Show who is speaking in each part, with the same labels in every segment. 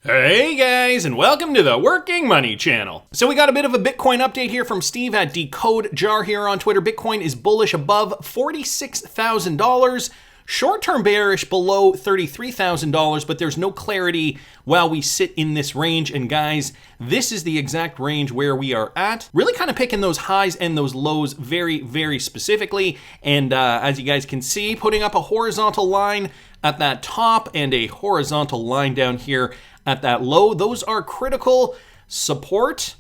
Speaker 1: Hey guys, and welcome to the Working Money channel. So we got a bit of a Bitcoin update here from Steve at Decode Jar here on Twitter. Bitcoin is bullish above $46,000. Short-term bearish below $33,000, but there's no clarity while we sit in this range. And guys, this is the exact range where we are at. Really kind of picking those highs and those lows very, very specifically. And as you guys can see, putting up a horizontal line at that top and a horizontal line down here at that low. Those are critical support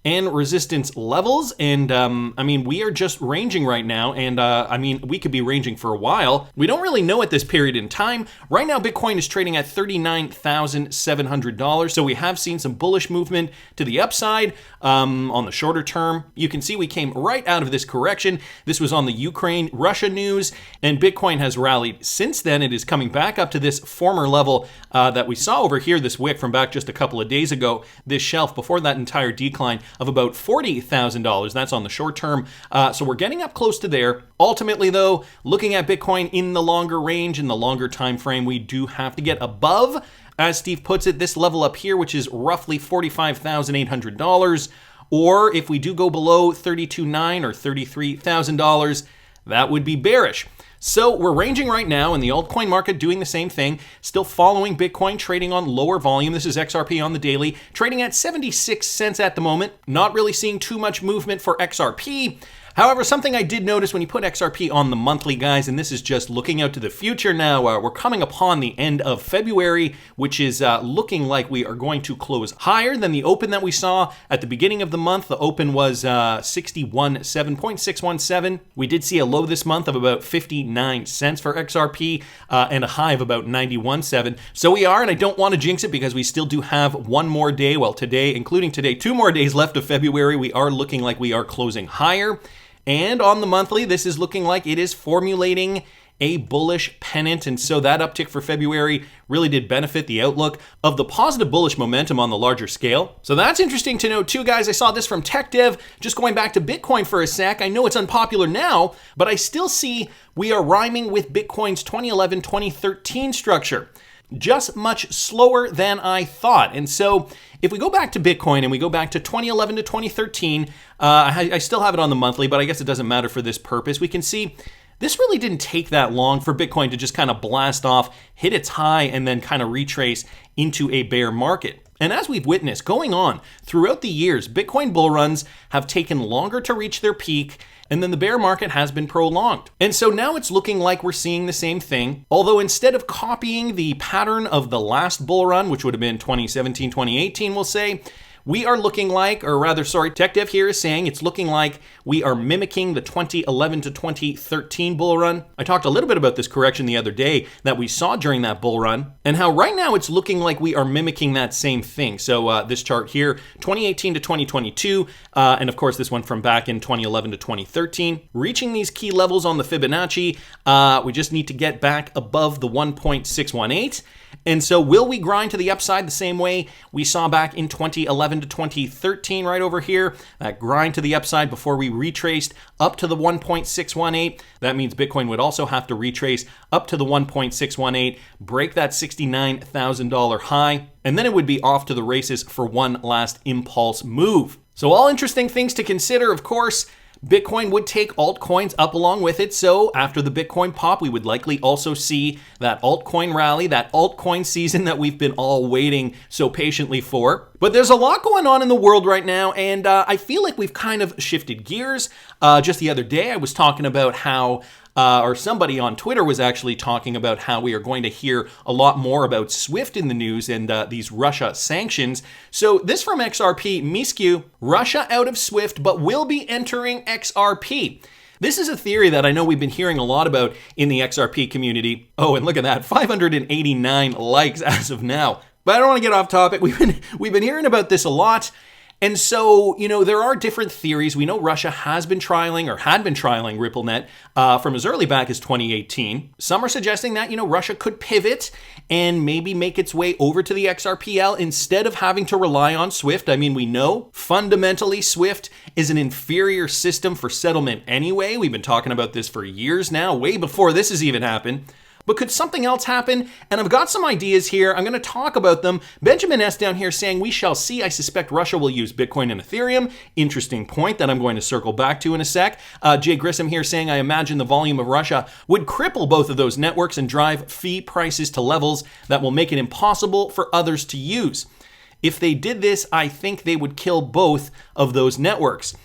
Speaker 1: and resistance levels. And I mean, we are just ranging right now. And I mean, we could be ranging for a while. We don't really know at this period in time. Right now, Bitcoin is trading at $39,700. So we have seen some bullish movement to the upside on the shorter term. You can see we came right out of this correction. This was on the Ukraine-Russia news, and Bitcoin has rallied since then. It is coming back up to this former level that we saw over here, this wick from back just a couple of days ago, this shelf before that entire decline of about $40,000. That's on the short term. So we're getting up close to there. Ultimately, though, looking at Bitcoin in the longer range, in the longer time frame, we do have to get above, as Steve puts it, this level up here, which is roughly $45,800. Or if we do go below $32,900 or $33,000, that would be bearish. So we're ranging right now in the altcoin market, doing the same thing, still following Bitcoin, trading on lower volume. This is XRP on the daily, trading at 76 cents at the moment. Not really seeing too much movement for XRP. However, something I did notice when you put XRP on the monthly, guys, and this is just looking out to the future now, we're coming upon the end of February, which is looking like we are going to close higher than the open that we saw at the beginning of the month. The open was 617. We did see a low this month of about 59 cents for XRP and a high of about 91.7. So we are, and I don't want to jinx it because we still do have one more day, well today, including today, 2 more days left of February. We are looking like we are closing higher. And on the monthly, this is looking like it is formulating a bullish pennant. And so that uptick for February really did benefit the outlook of the positive bullish momentum on the larger scale. So that's interesting to note too, guys. I saw this from TechDev. Just going back to Bitcoin for a sec. I know it's unpopular now, but I still see we are rhyming with Bitcoin's 2011-2013 structure. Just much slower than I thought. And so if we go back to Bitcoin and we go back to 2011 to 2013, I still have it on the monthly, but I guess it doesn't matter for this purpose. We can see this really didn't take that long for Bitcoin to just kind of blast off, hit its high, and then kind of retrace into a bear market. And as we've witnessed going on throughout the years, Bitcoin bull runs have taken longer to reach their peak, and then the bear market has been prolonged. And so now it's looking like we're seeing the same thing, although instead of copying the pattern of the last bull run, which would have been 2017, 2018, we'll say, we are looking like, or rather, sorry, TechDev here is saying it's looking like we are mimicking the 2011 to 2013 bull run. I talked a little bit about this correction the other day that we saw during that bull run, and how right now it's looking like we are mimicking that same thing. So this chart here, 2018 to 2022, and of course this one from back in 2011 to 2013. Reaching these key levels on the Fibonacci, we just need to get back above the 1.618. And so will we grind to the upside the same way we saw back in 2011 to 2013 right over here? That grind to the upside before we retraced up to the 1.618. That means Bitcoin would also have to retrace up to the 1.618, break that $69,000 high, and then it would be off to the races for one last impulse move. So all interesting things to consider, of course. Bitcoin would take altcoins up along with it. So after the Bitcoin pop, we would likely also see that altcoin rally, that altcoin season that we've been all waiting so patiently for. But there's a lot going on in the world right now, and I feel like we've kind of shifted gears. Just the other day, I was talking about how or somebody on Twitter was actually talking about how we are going to hear a lot more about SWIFT in the news and these Russia sanctions. So this from XRP, Miskew, Russia out of SWIFT, but will be entering XRP. This is a theory that I know we've been hearing a lot about in the XRP community. Oh, and look at that, 589 likes as of now. But I don't want to get off topic. We've been hearing about this a lot. And so, you know, there are different theories. We know Russia has been trialing or had been trialing RippleNet from as early back as 2018. Some are suggesting that, you know, Russia could pivot and maybe make its way over to the XRPL instead of having to rely on SWIFT. I mean, we know fundamentally SWIFT is an inferior system for settlement anyway. We've been talking about this for years now, way before this has even happened. But could something else happen? And I've got some ideas here. I'm going to talk about them. Benjamin S. down here saying, we shall see. I suspect Russia will use Bitcoin and Ethereum. Interesting point that I'm going to circle back to in a sec. Jay Grissom here saying, I imagine the volume of Russia would cripple both of those networks and drive fee prices to levels that will make it impossible for others to use. If they did this, I think they would kill both of those networks.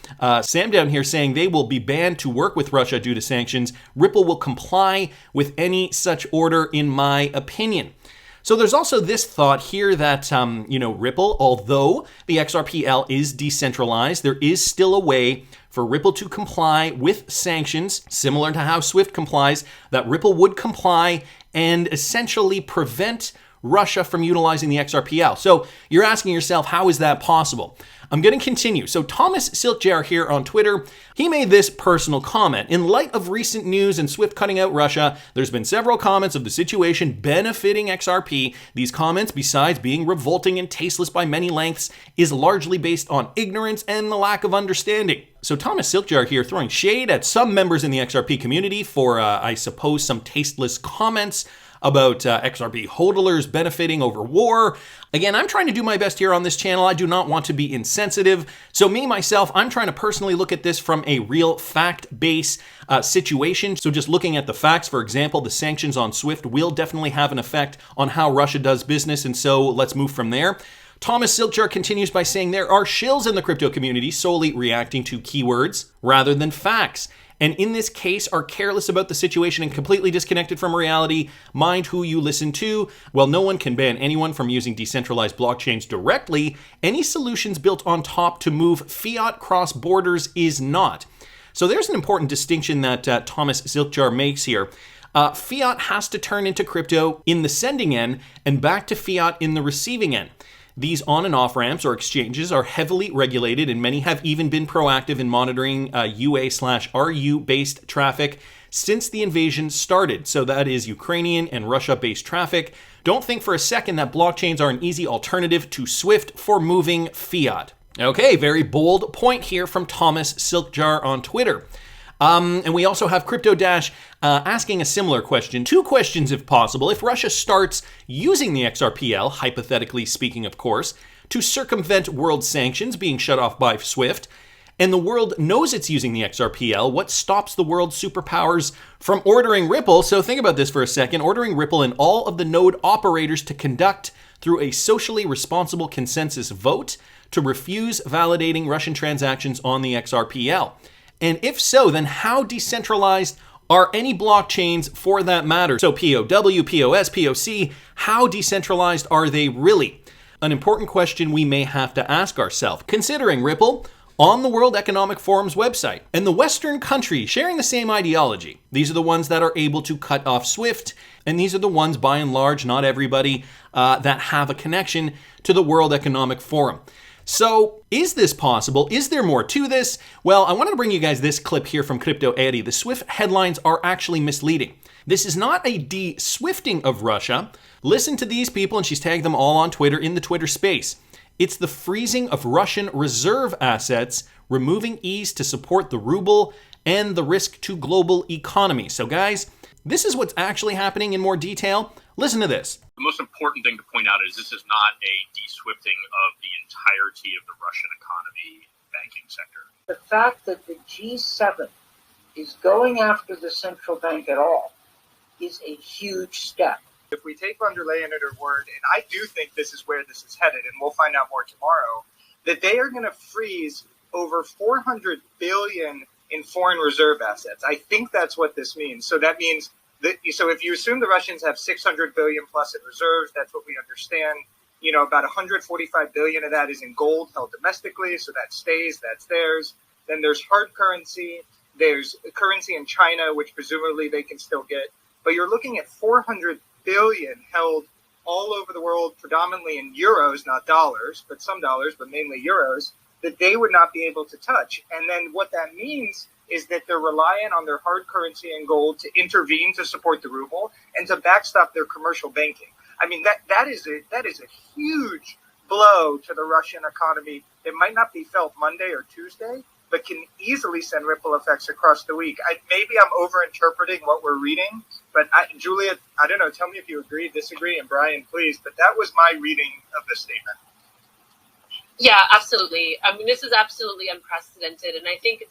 Speaker 1: Sam down here saying they will be banned to work with Russia due to sanctions. Ripple will comply with any such order, in my opinion. So there's also this thought here that, Ripple, although the XRPL is decentralized, there is still a way for Ripple to comply with sanctions, similar to how SWIFT complies, that Ripple would comply and essentially prevent Russia from utilizing the XRPL. So you're asking yourself, how is that possible? I'm going to continue. So Thomas Silkjar here on Twitter, he made this personal comment. In light of recent news and SWIFT cutting out Russia, there's been several comments of the situation benefiting XRP. These comments, besides being revolting and tasteless by many lengths, is largely based on ignorance and the lack of understanding. So Thomas Silkjar here throwing shade at some members in the XRP community for, I suppose, some tasteless comments about XRP hodlers benefiting over war. Again, I'm trying to do my best here on this channel. I do not want to be insensitive. So myself, I'm trying to personally look at this from a real fact-based situation. So just looking at the facts, for example, the sanctions on SWIFT will definitely have an effect on how Russia does business. And so let's move from there. Thomas Silkjar continues by saying there are shills in the crypto community solely reacting to keywords rather than facts, and in this case are careless about the situation and completely disconnected from reality. Mind who you listen to. While no one can ban anyone from using decentralized blockchains directly, any solutions built on top to move fiat cross borders is not. So there's an important distinction that Thomas Silkjar makes here. Fiat has to turn into crypto in the sending end and back to fiat in the receiving end. These on and off ramps or exchanges are heavily regulated, and many have even been proactive in monitoring UA/RU based traffic since the invasion started. So that is Ukrainian and Russia based traffic. Don't think for a second that blockchains are an easy alternative to SWIFT for moving fiat. Okay, very bold point here from Thomas Silkjar on Twitter. And we also have Crypto Dash asking a similar question. Two questions if possible. If Russia starts using the XRPL, hypothetically speaking of course, to circumvent world sanctions being shut off by SWIFT, and the world knows it's using the XRPL, what stops the world superpowers from ordering Ripple? So think about this for a second. Ordering Ripple and all of the node operators to conduct through a socially responsible consensus vote to refuse validating Russian transactions on the XRPL. And if so, then how decentralized are any blockchains for that matter? So POW, POS, POC, how decentralized are they really? An important question we may have to ask ourselves, considering Ripple on the World Economic Forum's website and the Western countries sharing the same ideology. These are the ones that are able to cut off SWIFT, and these are the ones, by and large, not everybody, that have a connection to the World Economic Forum. So is this possible? Is there more to this? Well, I wanted to bring you guys this clip here from Crypto Eddie. The SWIFT headlines are actually misleading. This is not a de-SWIFTing of Russia. Listen to these people, and she's tagged them all on Twitter in the Twitter space. It's the freezing of Russian reserve assets, removing ease to support the ruble, and the risk to global economy. So guys, this is what's actually happening in more detail. Listen to this.
Speaker 2: The most important thing to point out is this is not a de-SWIFTing of the entirety of the Russian economy banking sector.
Speaker 3: The fact that the G7 is going after the central bank at all is a huge step.
Speaker 4: If we take von der Leyen at her word, and I do think this is where this is headed, and we'll find out more tomorrow, that they are going to freeze over 400 billion in foreign reserve assets. I think that's what this means. So that means so if you assume the Russians have 600 billion plus in reserves, that's what we understand. About 145 billion of that is in gold held domestically, so that stays, that's theirs. Then there's hard currency, there's currency in China, which presumably they can still get. But you're looking at 400 billion held all over the world, predominantly in euros, not dollars, but some dollars, but mainly euros, that they would not be able to touch. And then what that means is that they're reliant on their hard currency and gold to intervene to support the ruble and to backstop their commercial banking. I mean, that is a huge blow to the Russian economy. It might not be felt Monday or Tuesday, but can easily send ripple effects across the week. Maybe I'm overinterpreting what we're reading, but Julia, I don't know, tell me if you agree, disagree, and Brian, please, but that was my reading of the statement.
Speaker 5: Yeah, absolutely. I mean, this is absolutely unprecedented, and I think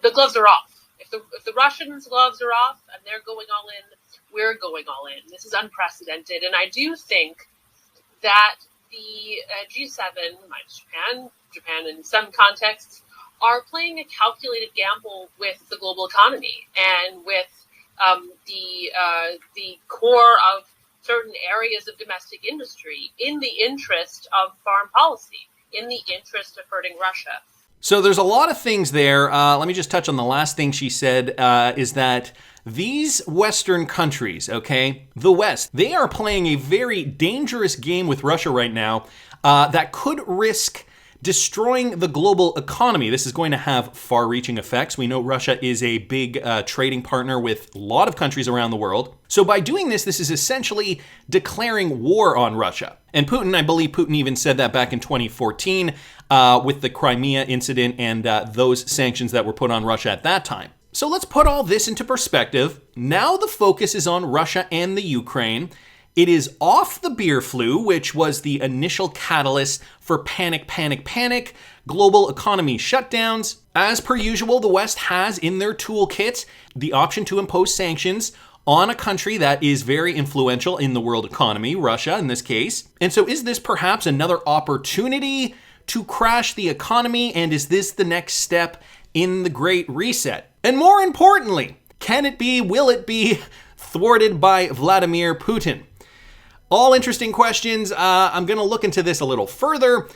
Speaker 5: the gloves are off. If the Russians' gloves are off and they're going all in, we're going all in. This is unprecedented, and I do think that the G7, minus Japan in some contexts, are playing a calculated gamble with the global economy and with the core of certain areas of domestic industry in the interest of foreign policy, in the interest of hurting Russia.
Speaker 1: So there's a lot of things there. Let me just touch on the last thing she said, is that these Western countries, okay, the West, they are playing a very dangerous game with Russia right now that could risk destroying the global economy. This is going to have far-reaching effects. We know Russia is a big trading partner with a lot of countries around the world. So by doing this, this is essentially declaring war on Russia. And Putin, I believe Putin even said that back in 2014 with the Crimea incident and those sanctions that were put on Russia at that time. So let's put all this into perspective. Now the focus is on Russia and the Ukraine. It is off the beer flu, which was the initial catalyst for panic, global economy shutdowns. As per usual, the West has in their toolkit the option to impose sanctions on a country that is very influential in the world economy, Russia in this case. And so is this perhaps another opportunity to crash the economy? And is this the next step in the Great Reset? And more importantly, will it be thwarted by Vladimir Putin? All interesting questions. I'm going to look into this a little further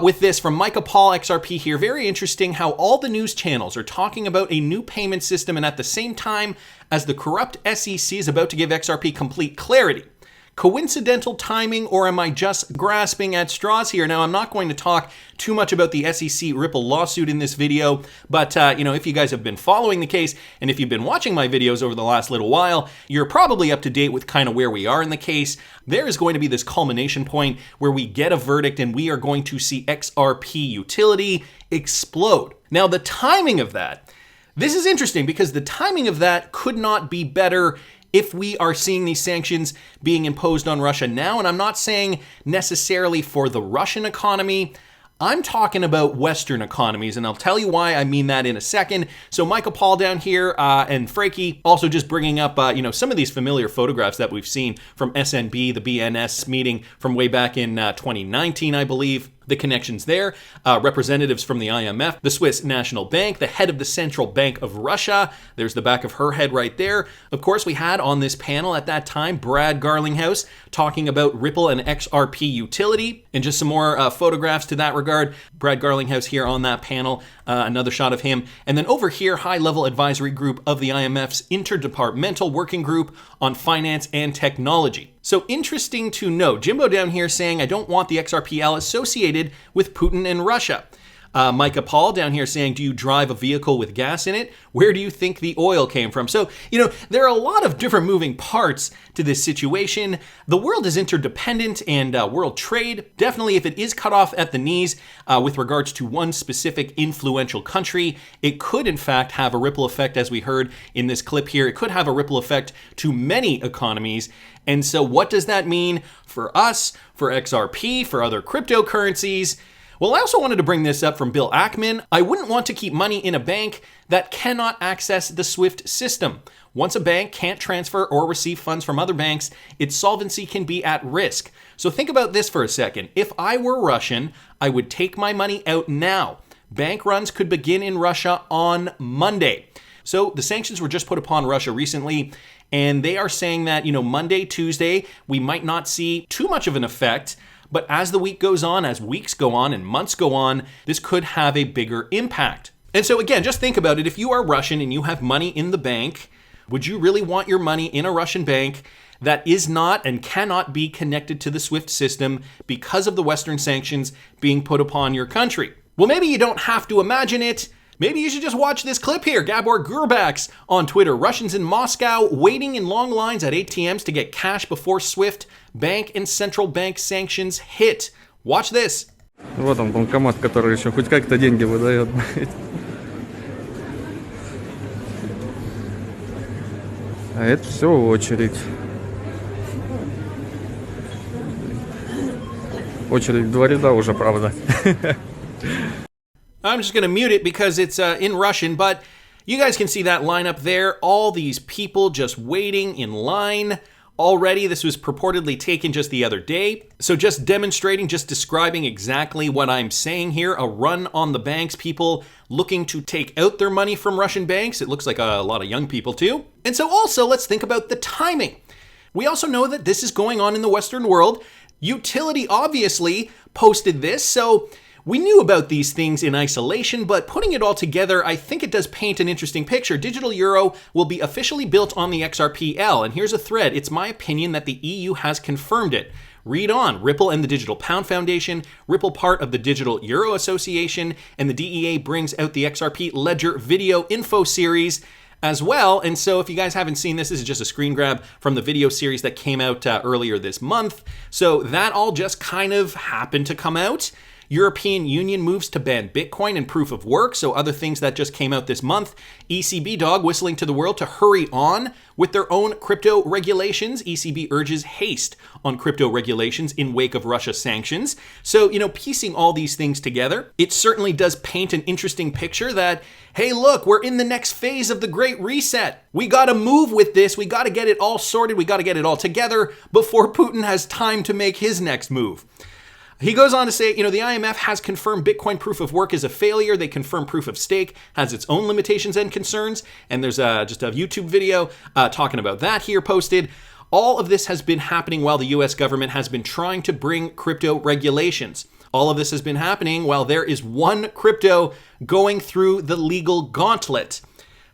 Speaker 1: with this from Micah Paul, XRP here. Very interesting how all the news channels are talking about a new payment system, and at the same time as the corrupt SEC is about to give XRP complete clarity. Coincidental timing, or am I just grasping at straws here? Now, I'm not going to talk too much about the SEC Ripple lawsuit in this video, but if you guys have been following the case, and if you've been watching my videos over the last little while, you're probably up to date with kind of where we are in the case. There is going to be this culmination point where we get a verdict and we are going to see XRP utility explode. Now, the timing of that, this is interesting because the timing of that could not be better if we are seeing these sanctions being imposed on Russia now. And I'm not saying necessarily for the Russian economy. I'm talking about Western economies, and I'll tell you why I mean that in a second. So Michael Paul down here and Frankie also just bringing up, some of these familiar photographs that we've seen from SNB, the BNS meeting from way back in 2019, I believe. The connections there, representatives from the IMF, the Swiss National Bank, the head of the Central Bank of Russia. There's the back of her head right there. Of course, we had on this panel at that time, Brad Garlinghouse talking about Ripple and XRP utility. And just some more photographs to that regard. Brad Garlinghouse here on that panel, another shot of him. And then over here, high-level advisory group of the IMF's Interdepartmental Working Group on Finance and Technology. So interesting to note, Jimbo down here saying, I don't want the XRPL associated with Putin and Russia. Micah Paul down here saying, do you drive a vehicle with gas in it? Where do you think the oil came from? So, there are a lot of different moving parts to this situation. The world is interdependent, and world trade, definitely if it is cut off at the knees with regards to one specific influential country, it could in fact have a ripple effect, as we heard in this clip here. It could have a ripple effect to many economies. And so what does that mean for us, for XRP, for other cryptocurrencies? Well, I also wanted to bring this up from Bill Ackman. I wouldn't want to keep money in a bank that cannot access the SWIFT system. Once a bank can't transfer or receive funds from other banks, its solvency can be at risk. So think about this for a second. If I were Russian, I would take my money out now. Bank runs could begin in Russia on Monday. So the sanctions were just put upon Russia recently, and they are saying that, Monday, Tuesday, we might not see too much of an effect. But as the week goes on, as weeks go on and months go on, this could have a bigger impact. And so again, just think about it. If you are Russian and you have money in the bank, would you really want your money in a Russian bank that is not and cannot be connected to the SWIFT system because of the Western sanctions being put upon your country? Well, maybe you don't have to imagine it. Maybe you should just watch this clip here. Gabor Gurbax on Twitter. Russians in Moscow waiting in long lines at ATMs to get cash before SWIFT bank and central bank sanctions hit. Watch this.
Speaker 6: Вот он, банкомат, который еще хоть как-то деньги выдает. А это все очередь. Очередь в 2 ряда уже, правда.
Speaker 1: I'm just going to mute it because it's in Russian, but you guys can see that line up there. All these people just waiting in line already. This was purportedly taken just the other day. So just demonstrating, just describing exactly what I'm saying here. A run on the banks, people looking to take out their money from Russian banks. It looks like a lot of young people too. And so also let's think about the timing. We also know that this is going on in the Western world. Utility obviously posted this, so we knew about these things in isolation, but putting it all together, I think it does paint an interesting picture. Digital euro will be officially built on the XRPL, and here's a thread. It's my opinion that the EU has confirmed it. Read on. Ripple and the Digital Pound Foundation, Ripple part of the Digital Euro Association, and the DEA brings out the XRP Ledger video info series as well. And so if you guys haven't seen this, this is just a screen grab from the video series that came out earlier this month. So that all just kind of happened to come out. European Union moves to ban Bitcoin and proof of work, so other things that just came out this month. ECB dog whistling to the world to hurry on with their own crypto regulations. ECB urges haste on crypto regulations in wake of Russia sanctions. So, piecing all these things together, it certainly does paint an interesting picture that, hey, look, we're in the next phase of the Great Reset. We got to move with this. We got to get it all sorted. We got to get it all together before Putin has time to make his next move. He goes on to say, the IMF has confirmed Bitcoin proof of work is a failure. They confirm proof of stake has its own limitations and concerns. And there's just a YouTube video talking about that here posted. All of this has been happening while the US government has been trying to bring crypto regulations. All of this has been happening while there is one crypto going through the legal gauntlet.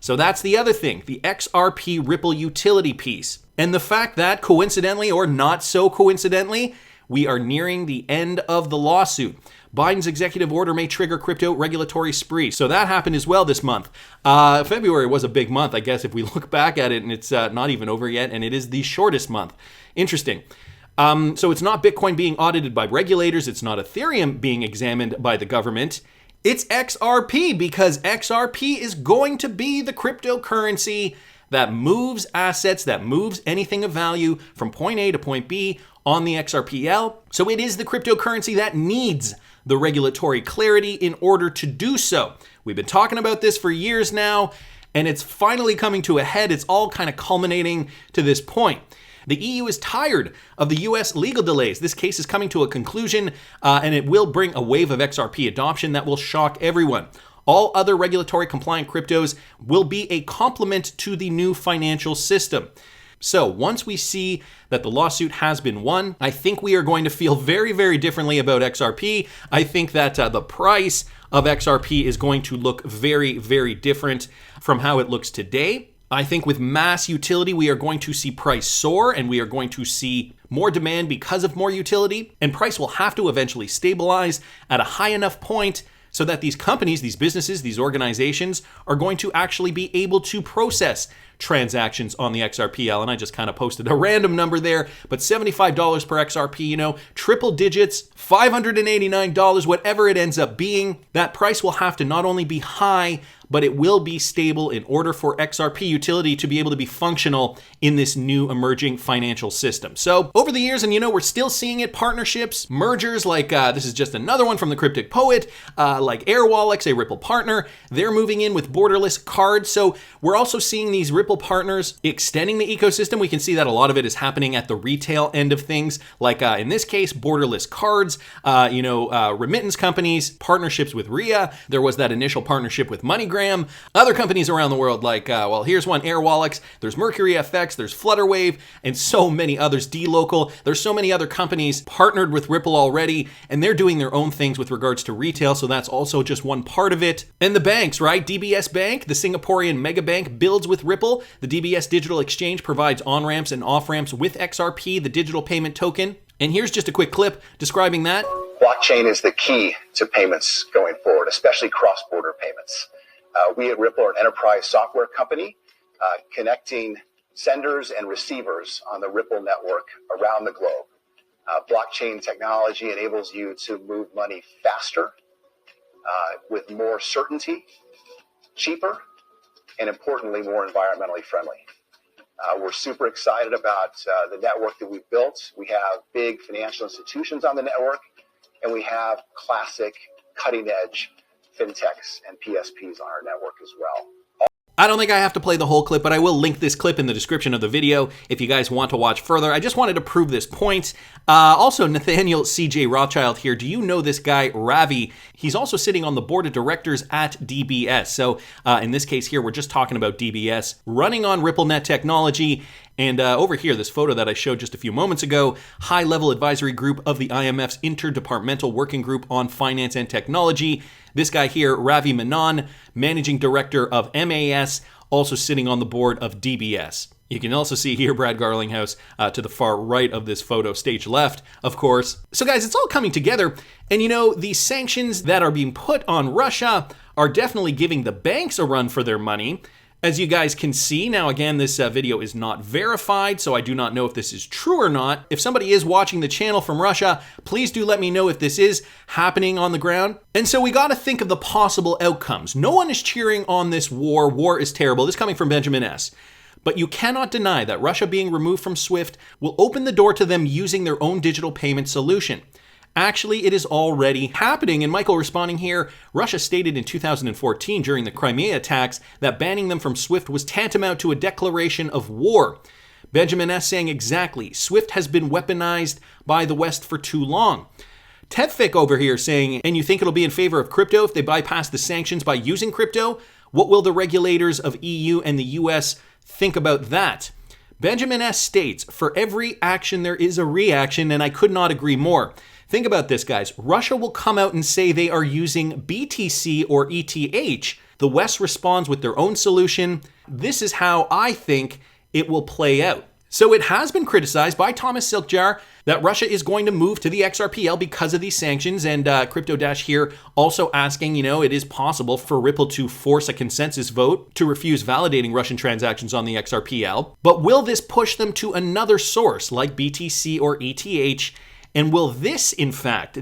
Speaker 1: So that's the other thing, the XRP Ripple utility piece. And the fact that, coincidentally or not so coincidentally, we are nearing the end of the lawsuit. Biden's executive order may trigger crypto regulatory spree. So that happened as well this month. February was a big month, I guess, if we look back at it, and it's not even over yet, and it is the shortest month. Interesting. So it's not Bitcoin being audited by regulators. It's not Ethereum being examined by the government. It's XRP, because XRP is going to be the cryptocurrency that moves assets, that moves anything of value from point A to point B on the XRPL. So it is the cryptocurrency that needs the regulatory clarity in order to do so. We've been talking about this for years now, and it's finally coming to a head. It's all kind of culminating to this point. The EU is tired of the US legal delays. This case is coming to a conclusion, and it will bring a wave of XRP adoption that will shock everyone. All other regulatory compliant cryptos will be a complement to the new financial system. So once we see that the lawsuit has been won, I think we are going to feel very, very differently about XRP. I think that the price of XRP is going to look very, very different from how it looks today. I think with mass utility, we are going to see price soar, and we are going to see more demand because of more utility, and price will have to eventually stabilize at a high enough point so that these companies, these businesses, these organizations are going to actually be able to process transactions on the XRPL. And I just kind of posted a random number there, but $75 per XRP, triple digits, $589, whatever it ends up being, that price will have to not only be high, but it will be stable in order for XRP utility to be able to be functional in this new emerging financial system. So over the years, and we're still seeing it, partnerships, mergers, like this is just another one from the Cryptic Poet, like Airwallex, a Ripple partner, they're moving in with borderless cards. So we're also seeing these Ripple partners extending the ecosystem. We can see that a lot of it is happening at the retail end of things, like in this case, borderless cards, remittance companies, partnerships with RIA. There was that initial partnership with MoneyGram. Other companies around the world, like, here's one, Airwallex, there's Mercury FX, there's Flutterwave, and so many others, D-Local. There's so many other companies partnered with Ripple already, and they're doing their own things with regards to retail, so that's also just one part of it. And the banks, right? DBS Bank, the Singaporean mega bank, builds with Ripple. The DBS Digital Exchange provides on-ramps and off-ramps with XRP, the digital payment token. And here's just a quick clip describing that.
Speaker 7: Blockchain is the key to payments going forward, especially cross-border payments. We at Ripple are an enterprise software company connecting senders and receivers on the Ripple network around the globe. Blockchain technology enables you to move money faster, with more certainty, cheaper, and importantly, more environmentally friendly. We're super excited about the network that we've built. We have big financial institutions on the network, and we have classic cutting-edge fintechs and PSPs on our network as well.
Speaker 1: I don't think I have to play the whole clip, but I will link this clip in the description of the video if you guys want to watch further. I just wanted to prove this point. Also, Nathaniel CJ Rothschild here. Do you know this guy, Ravi? He's also sitting on the board of directors at DBS. So in this case here, we're just talking about DBS running on RippleNet technology. And over here, this photo that I showed just a few moments ago, high-level advisory group of the IMF's Interdepartmental Working Group on Finance and Technology. This guy here, Ravi Menon, managing director of MAS, also sitting on the board of DBS. You can also see here Brad Garlinghouse to the far right of this photo, stage left, of course. So guys, it's all coming together. And you know, these sanctions that are being put on Russia are definitely giving the banks a run for their money. As you guys can see, now again, this video is not verified, so I do not know if this is true or not. If somebody is watching the channel from Russia, please do let me know if this is happening on the ground. And so we got to think of the possible outcomes. No one is cheering on this war. War is terrible. This is coming from Benjamin S. But you cannot deny that Russia being removed from SWIFT will open the door to them using their own digital payment solution. Actually, it is already happening. And Michael responding here, Russia stated in 2014 during the Crimea attacks that banning them from SWIFT was tantamount to a declaration of war. Benjamin S. saying exactly, SWIFT has been weaponized by the West for too long. Tevfik over here saying, and you think it'll be in favor of crypto if they bypass the sanctions by using crypto? What will the regulators of EU and the US think about that? Benjamin S. states, for every action there is a reaction, and I could not agree more. Think about this, guys. Russia will come out and say they are using BTC or ETH. The West responds with their own solution. This is how I think it will play out. So it has been criticized by Thomas Silkjar that Russia is going to move to the XRPL because of these sanctions, and Crypto Dash here also asking, you know, it is possible for Ripple to force a consensus vote to refuse validating Russian transactions on the XRPL. But will this push them to another source like BTC or ETH? And will this, in fact,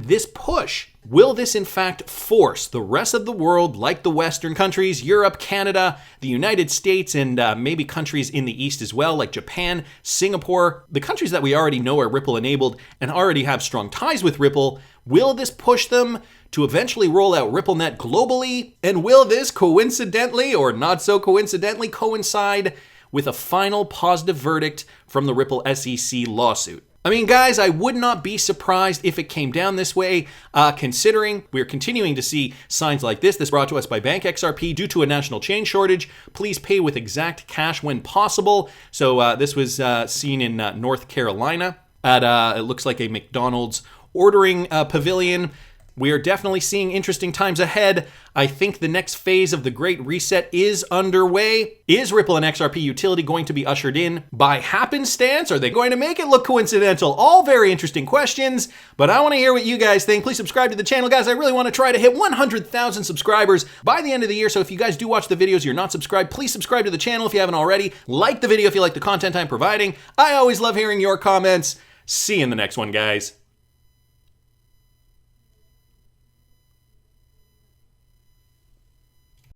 Speaker 1: will this in fact force the rest of the world, like the Western countries, Europe, Canada, the United States, and maybe countries in the East as well, like Japan, Singapore, the countries that we already know are Ripple enabled and already have strong ties with Ripple, will this push them to eventually roll out RippleNet globally? And will this coincidentally, or not so coincidentally, coincide with a final positive verdict from the Ripple SEC lawsuit? I mean, guys, I would not be surprised if it came down this way, considering we're continuing to see signs like this. This brought to us by Bank XRP due to a national chain shortage. Please pay with exact cash when possible. So this was seen in North Carolina at, it looks like a McDonald's ordering pavilion. We are definitely seeing interesting times ahead. I think the next phase of the Great Reset is underway. Is Ripple and XRP utility going to be ushered in by happenstance? Are they going to make it look coincidental? All very interesting questions, but I want to hear what you guys think. Please subscribe to the channel, guys. I really want to try to hit 100,000 subscribers by the end of the year, so if you guys do watch the videos, you're not subscribed, please subscribe to the channel if you haven't already. Like the video if you like the content I'm providing. I always love hearing your comments. See you in the next one, guys.